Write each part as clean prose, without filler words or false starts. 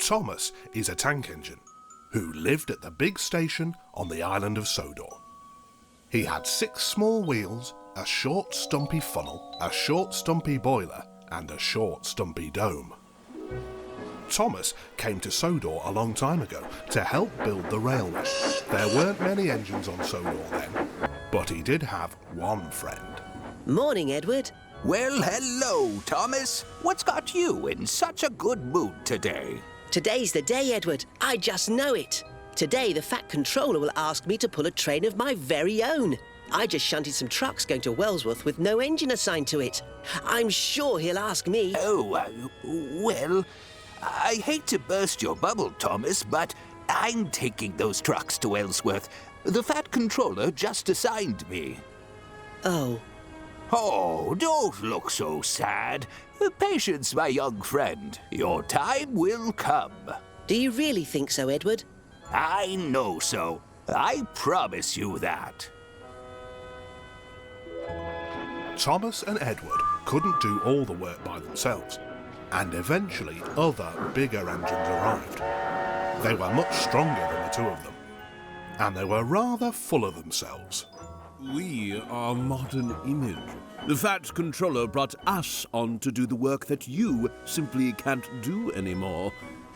Thomas is a tank engine who lived at the big station on the island of Sodor. He had 6 small wheels, a short stumpy funnel, a short stumpy boiler and a short stumpy dome. Thomas came to Sodor a long time ago to help build the railway. There weren't many engines on Sodor then, but he did have one friend. Morning, Edward. Well, hello, Thomas. What's got you in such a good mood today? Today's the day, Edward. I just know it. Today, the Fat Controller will ask me to pull a train of my very own. I just shunted some trucks going to Wellsworth with no engine assigned to it. I'm sure he'll ask me. Well, I hate to burst your bubble, Thomas, but I'm taking those trucks to Ellsworth. The Fat Controller just assigned me. Oh. Oh, don't look so sad. Patience, my young friend. Your time will come. Do you really think so, Edward? I know so. I promise you that. Thomas and Edward couldn't do all the work by themselves, and eventually other, bigger engines arrived. They were much stronger than the two of them, and they were rather full of themselves. We are Modern Image. The Fat Controller brought us on to do the work that you simply can't do anymore.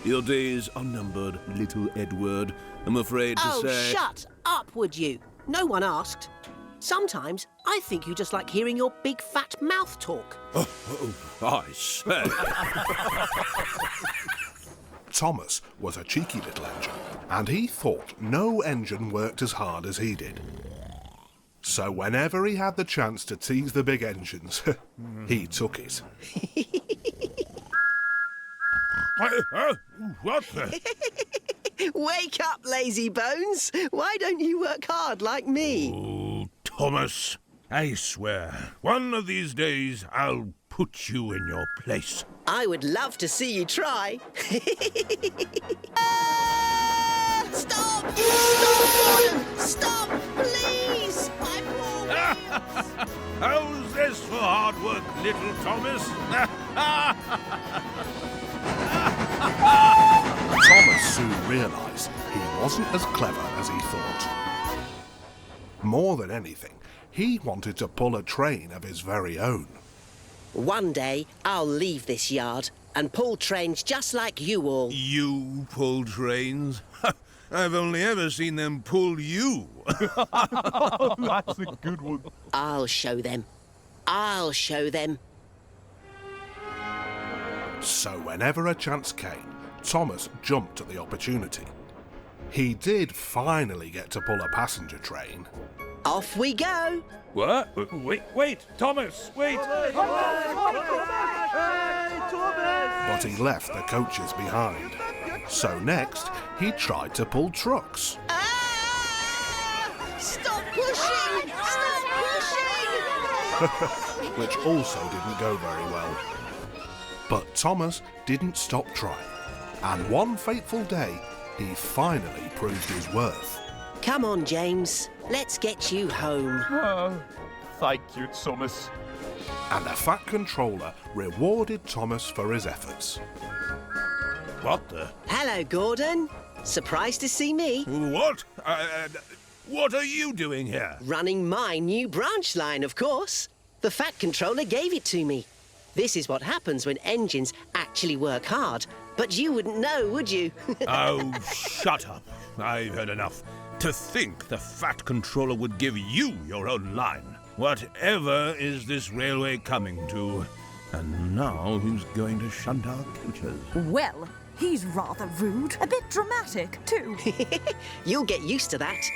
Your days are numbered, little Edward. I'm afraid to say... Oh, shut up, would you? No one asked. Sometimes I think you just like hearing your big fat mouth talk. I say. Thomas was a cheeky little engine, and he thought no engine worked as hard as he did. So whenever he had the chance to tease the big engines, he took it. What? Wake up, lazy bones. Why don't you work hard like me? Oh, Thomas, I swear, one of these days I'll put you in your place. I would love to see you try. Stop! Stop, Gordon! Stop, please! My poor How's this for hard work, little Thomas? Thomas soon realised he wasn't as clever as he thought. More than anything, he wanted to pull a train of his very own. One day, I'll leave this yard and pull trains just like you all. You pull trains? I've only ever seen them pull you. That's a good one. I'll show them. I'll show them. So whenever a chance came, Thomas jumped at the opportunity. He did finally get to pull a passenger train. Off we go. What? Wait, Thomas, wait! But he left the coaches behind. So next, he tried to pull trucks. Ah! Stop pushing! Stop pushing! Which also didn't go very well. But Thomas didn't stop trying, and one fateful day, he finally proved his worth. Come on, James. Let's get you home. Oh, thank you, Thomas. And the Fat Controller rewarded Thomas for his efforts. What the? Hello, Gordon. Surprised to see me? What? What are you doing here? Running my new branch line, of course. The Fat Controller gave it to me. This is what happens when engines actually work hard. But you wouldn't know, would you? Oh, shut up. I've heard enough. To think the Fat Controller would give you your own line. Whatever is this railway coming to? And now who's going to shunt our coaches? Well, he's rather rude. A bit dramatic, too. You'll get used to that.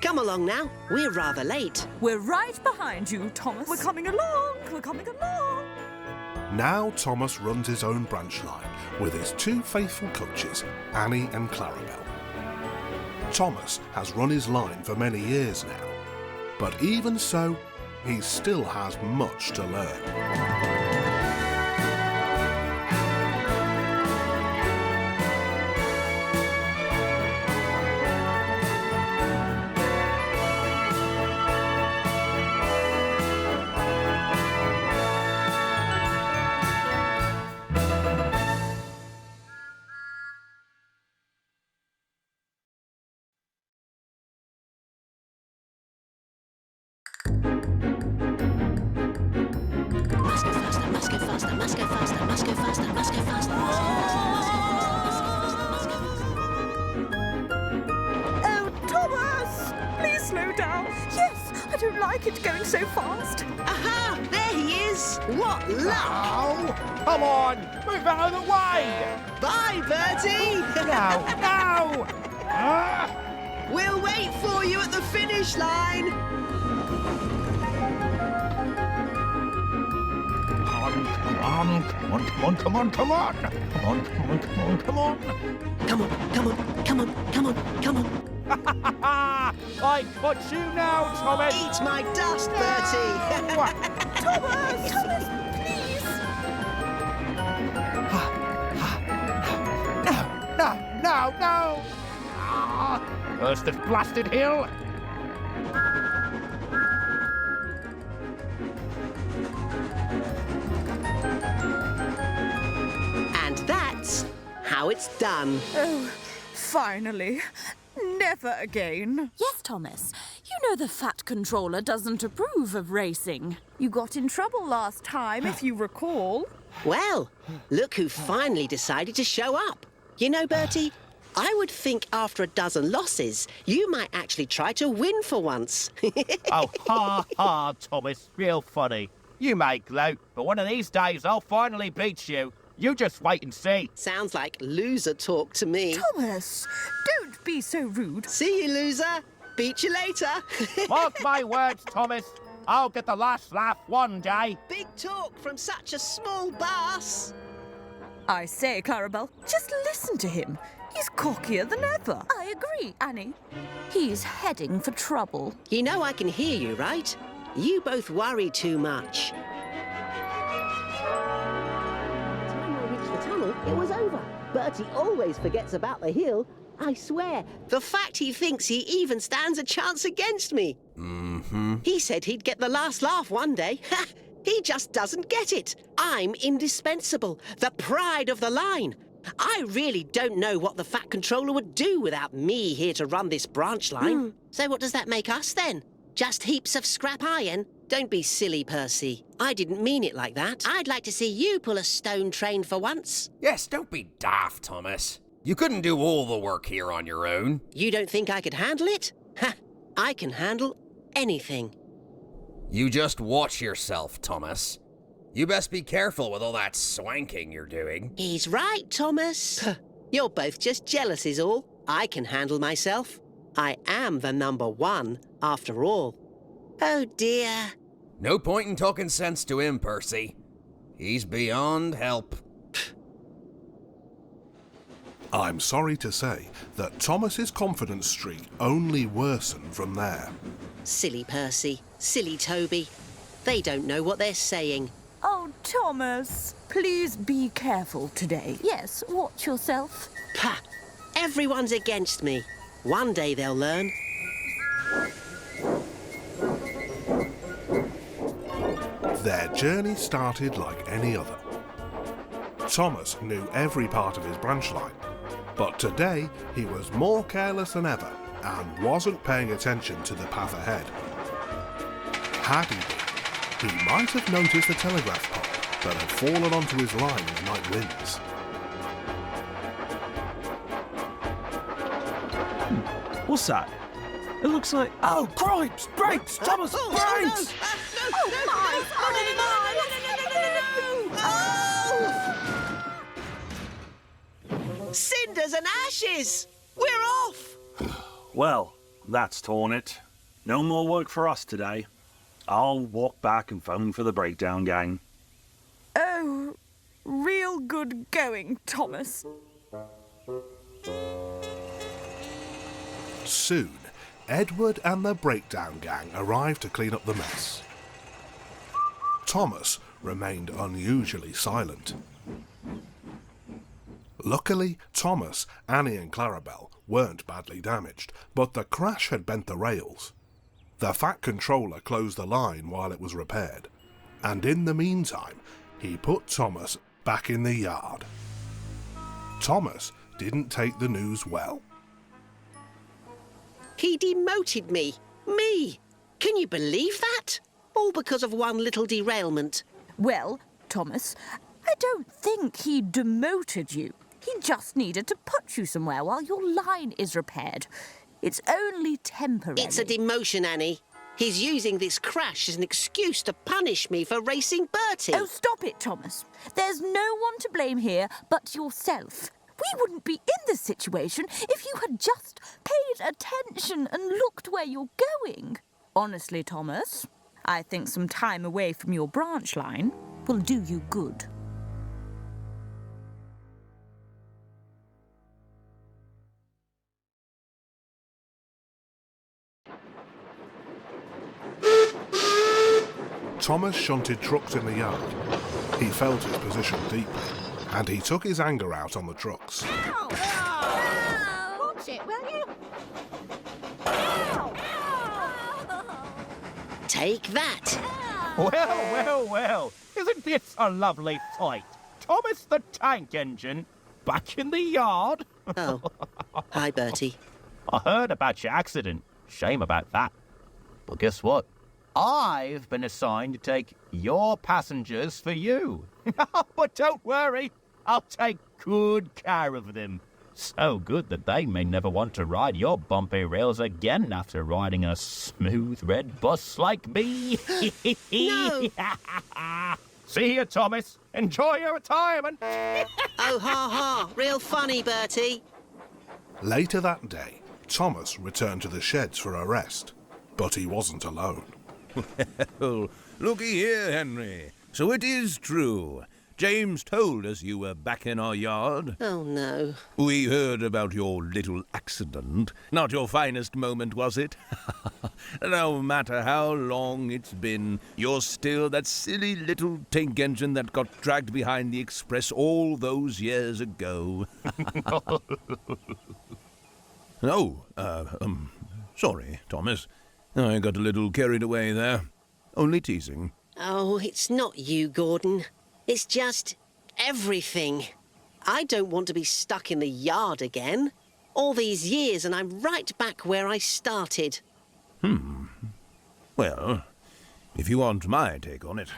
Come along now. We're rather late. We're right behind you, Thomas. We're coming along. We're coming along. Now Thomas runs his own branch line with his 2 faithful coaches, Annie and Clarabelle. Thomas has run his line for many years now, but even so, he still has much to learn. Oh, Thomas! Please slow down. Yes, I don't like it going so fast. Aha! There he is! What luck! Oh, come on! Move out of the way! Bye, Bertie! No, no! We'll wait for you at the finish line! Come on, come on, come on, come on, come on! Come on, come on, come on, come on! Come on, come on, come on, come on, come on. I got you now, Thomas! Eat my dust, Bertie! Thomas! Thomas, please! No! First this blasted hill! And that's how it's done. Oh, finally. Never again. Yes, Thomas. You know the Fat Controller doesn't approve of racing. You got in trouble last time, if you recall. Well, look who finally decided to show up. You know, Bertie, I would think after a dozen losses, you might actually try to win for once. Oh, ha, Thomas. Real funny. You may gloat, but one of these days I'll finally beat you. You just wait and see. Sounds like loser talk to me. Thomas, don't be so rude. See you, loser. Beat you later. Mark my words, Thomas. I'll get the last laugh one day. Big talk from such a small bass. I say, Clarabelle, just listen to him. He's cockier than ever. I agree, Annie. He's heading for trouble. You know I can hear you, right? You both worry too much. Time I reached the tunnel, it was over. Bertie always forgets about the hill. I swear, the fact he thinks he even stands a chance against me. He said he'd get the last laugh one day. Ha! He just doesn't get it. I'm indispensable, the pride of the line. I really don't know what the Fat Controller would do without me here to run this branch line. So what does that make us then? Just heaps of scrap iron? Don't be silly, Percy. I didn't mean it like that. I'd like to see you pull a stone train for once. Yes, don't be daft, Thomas. You couldn't do all the work here on your own. You don't think I could handle it? Ha! I can handle anything. You just watch yourself, Thomas. You best be careful with all that swanking you're doing. He's right, Thomas. You're both just jealous is all. I can handle myself. I am the number one, after all. Oh, dear. No point in talking sense to him, Percy. He's beyond help. I'm sorry to say that Thomas's confidence streak only worsened from there. Silly Percy, silly Toby. They don't know what they're saying. Oh, Thomas, please be careful today. Yes, watch yourself. Pah! Everyone's against me. One day they'll learn. Their journey started like any other. Thomas knew every part of his branch line, but today he was more careless than ever and wasn't paying attention to the path ahead. Had he been, he might have noticed the telegraph pole that had fallen onto his line in the night winds. What's that? It looks like... Oh, grapes! Grapes! Thomas, grapes! Cinders and ashes! We're off! Well, that's torn it. No more work for us today. I'll walk back and phone for the breakdown gang. Oh, real good going, Thomas. Soon, Edward and the breakdown gang arrived to clean up the mess. Thomas remained unusually silent. Luckily, Thomas, Annie and Clarabelle weren't badly damaged, but the crash had bent the rails. The Fat Controller closed the line while it was repaired, and in the meantime, he put Thomas back in the yard. Thomas didn't take the news well. He demoted me. Me! Can you believe that? All because of one little derailment. Well, Thomas, I I don't think he demoted you. He just needed to put you somewhere while your line is repaired. It's only temporary. It's a demotion, Annie. He's using this crash as an excuse to punish me for racing Bertie. Oh, stop it, Thomas. There's no one to blame here but yourself. We wouldn't be in this situation if you had just paid attention and looked where you're going. Honestly, Thomas, I think some time away from your branch line will do you good. Thomas shunted trucks in the yard. He felt his position deeply, and he took his anger out on the trucks. Ow! Watch it, will you? Take that. Well. Isn't this a lovely sight? Thomas the Tank Engine back in the yard? Oh, hi, Bertie. I heard about your accident. Shame about that. But guess what? I've been assigned to take your passengers for you. But don't worry, I'll take good care of them. So good that they may never want to ride your bumpy rails again after riding a smooth red bus like me. No. See you, Thomas. Enjoy your retirement. Oh, ha ha. Real funny, Bertie. Later that day, Thomas returned to the sheds for a rest, but he wasn't alone. Well, looky here, Henry. So it is true. James told us you were back in our yard. Oh, no. We heard about your little accident. Not your finest moment, was it? No matter how long it's been, you're still that silly little tank engine that got dragged behind the express all those years ago. Sorry, Thomas. I got a little carried away there. Only teasing. Oh, it's not you, Gordon. It's just everything. I don't want to be stuck in the yard again. All these years and I'm right back where I started. Well, if you want my take on it,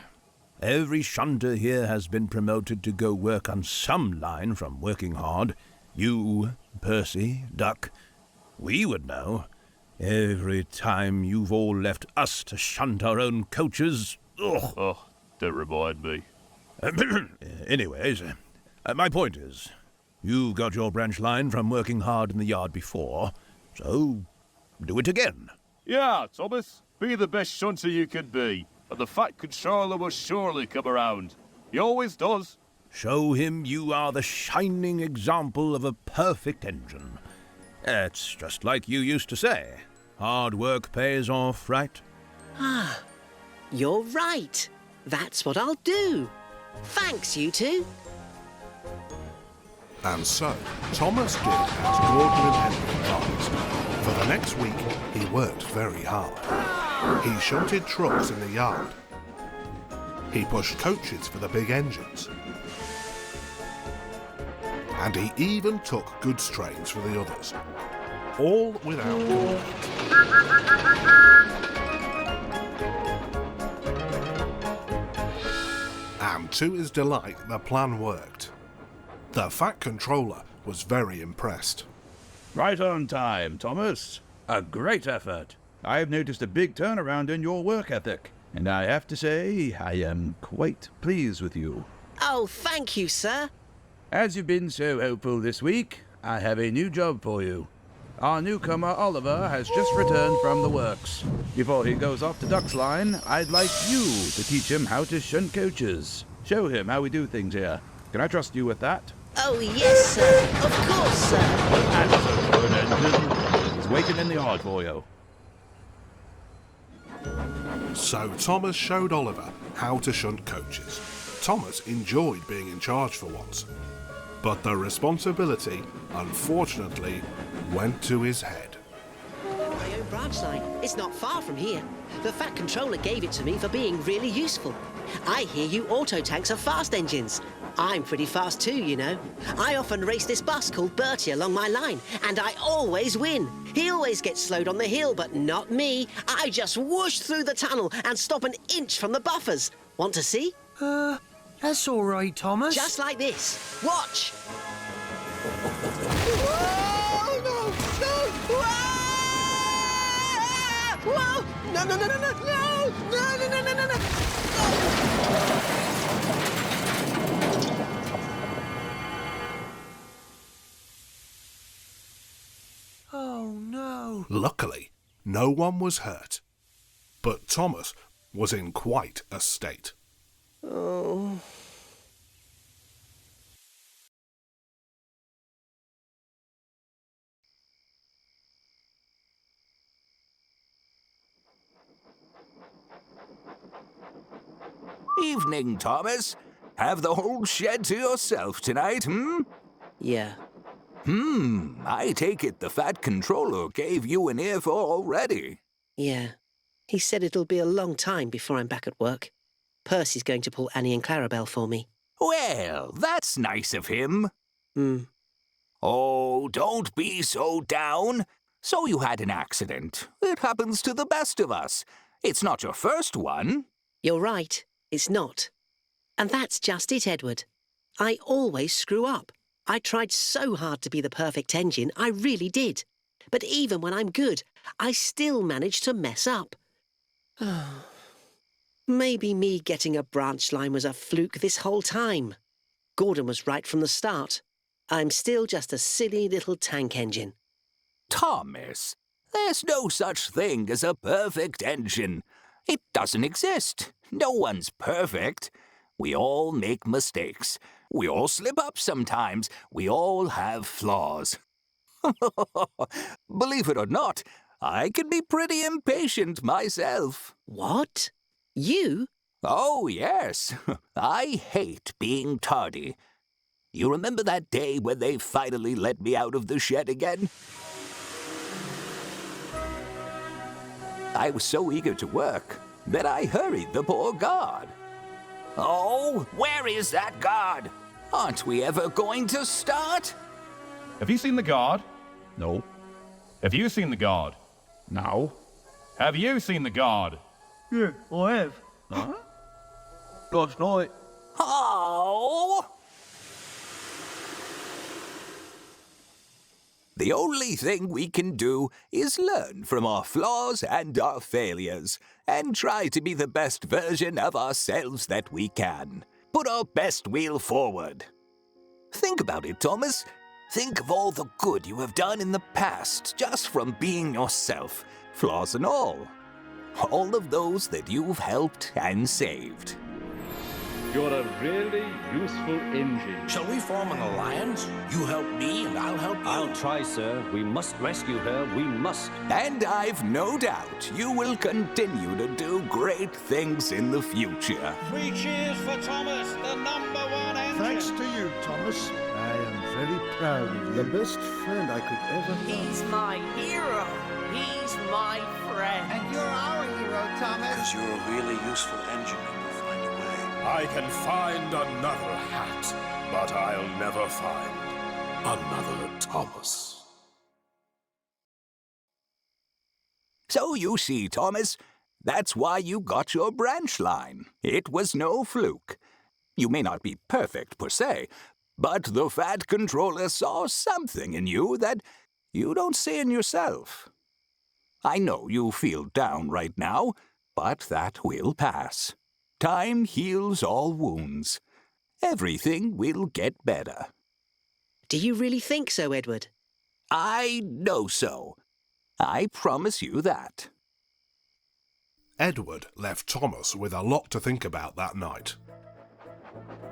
every shunter here has been promoted to go work on some line from working hard. You, Percy, Duck, we would know. Every time you've all left us to shunt our own coaches. Ugh. Oh, don't remind me. Anyways, my point is, you've got your branch line from working hard in the yard before, so do it again. Yeah, Thomas, be the best shunter you can be, and the Fat Controller will surely come around. He always does. Show him you are the shining example of a perfect engine. It's just like you used to say. Hard work pays off, right? Ah, you're right. That's what I'll do. Thanks, you two. And so, Thomas did as Gordon and Henry advised. For the next week, he worked very hard. He shunted trucks in the yard. He pushed coaches for the big engines. And he even took goods trains for the others. All without complaint. And to his delight, the plan worked. The Fat Controller was very impressed. Right on time, Thomas. A great effort. I've noticed a big turnaround in your work ethic, and I have to say I am quite pleased with you. Oh, thank you, sir. As you've been so hopeful this week, I have a new job for you. Our newcomer Oliver has just returned from the works. Before he goes off to Duck's Line, I'd like you to teach him how to shunt coaches. Show him how we do things here. Can I trust you with that? Oh, yes, sir. Of course, sir. That's a good engine. He's waiting in the yard for you. So Thomas showed Oliver how to shunt coaches. Thomas enjoyed being in charge for once. But the responsibility, unfortunately, went to his head. My own branch line. It's not far from here. The Fat Controller gave it to me for being really useful. I hear you auto tanks are fast engines. I'm pretty fast too, you know. I often race this bus called Bertie along my line, and I always win. He always gets slowed on the hill, but not me. I just whoosh through the tunnel and stop an inch from the buffers. Want to see? That's all right, Thomas. Just like this. Watch! Whoa! No, no, no, no, no, no, no, no, no, no, no, no. Oh, no. Luckily, no one was hurt. But Thomas was in quite a state. Oh. Evening, Thomas. Have the whole shed to yourself tonight, Yeah. I take it the Fat Controller gave you an earful already. Yeah. He said it'll be a long time before I'm back at work. Percy's going to pull Annie and Clarabelle for me. Well, that's nice of him. Oh, don't be so down. So you had an accident. It happens to the best of us. It's not your first one. You're right. It's not. And that's just it, Edward. I always screw up. I tried so hard to be the perfect engine, I really did. But even when I'm good, I still manage to mess up. Maybe me getting a branch line was a fluke this whole time. Gordon was right from the start. I'm still just a silly little tank engine. Thomas, there's no such thing as a perfect engine. It doesn't exist. No one's perfect. We all make mistakes. We all slip up sometimes. We all have flaws. Believe it or not, I can be pretty impatient myself. What? You? Oh, yes. I hate being tardy. You remember that day when they finally let me out of the shed again? I was so eager to work that I hurried the poor guard. Oh, where is that guard? Aren't we ever going to start? Have you seen the guard? No. Have you seen the guard? No. Have you seen the guard? Yeah, I have. Huh? Last night. Oh! The only thing we can do is learn from our flaws and our failures, and try to be the best version of ourselves that we can. Put our best wheel forward. Think about it, Thomas. Think of all the good you have done in the past, just from being yourself, flaws and all. All of those that you've helped and saved. You're a really useful engine. Shall we form an alliance? You help me and I'll help you. I'll try, sir. We must rescue her. We must. And I've no doubt you will continue to do great things in the future. 3 cheers for Thomas, the #1 engine. Thanks to you, Thomas. I am very proud of you. The best friend I could ever have. He's my hero. He's my friend. And you're our hero, Thomas. Because you're a really useful engine and will find a way. I can find another hat, but I'll never find another Thomas. So you see, Thomas, that's why you got your branch line. It was no fluke. You may not be perfect per se, but the Fat Controller saw something in you that you don't see in yourself. I know you feel down right now, but that will pass. Time heals all wounds. Everything will get better. Do you really think so, Edward? I know so. I promise you that. Edward left Thomas with a lot to think about that night.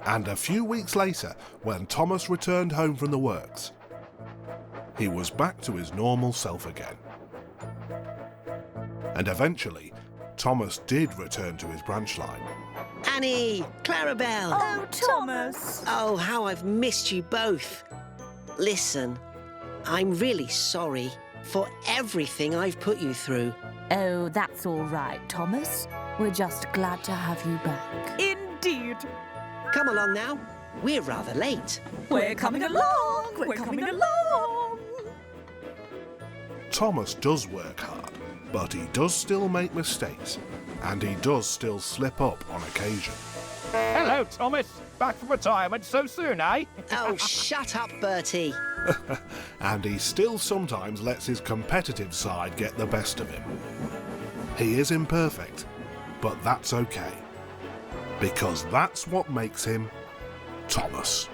And a few weeks later, when Thomas returned home from the works, he was back to his normal self again. And eventually, Thomas did return to his branch line. Annie! Clarabelle! Oh, Thomas! Oh, how I've missed you both. Listen, I'm really sorry for everything I've put you through. Oh, that's all right, Thomas. We're just glad to have you back. Indeed. Come along now. We're rather late. We're coming along. We're coming along. Thomas does work hard, but he does still make mistakes, and he does still slip up on occasion. Hello, Thomas. back from retirement so soon, eh? Oh, shut up, Bertie. And he still sometimes lets his competitive side get the best of him. He is imperfect, but that's okay. Because that's what makes him Thomas.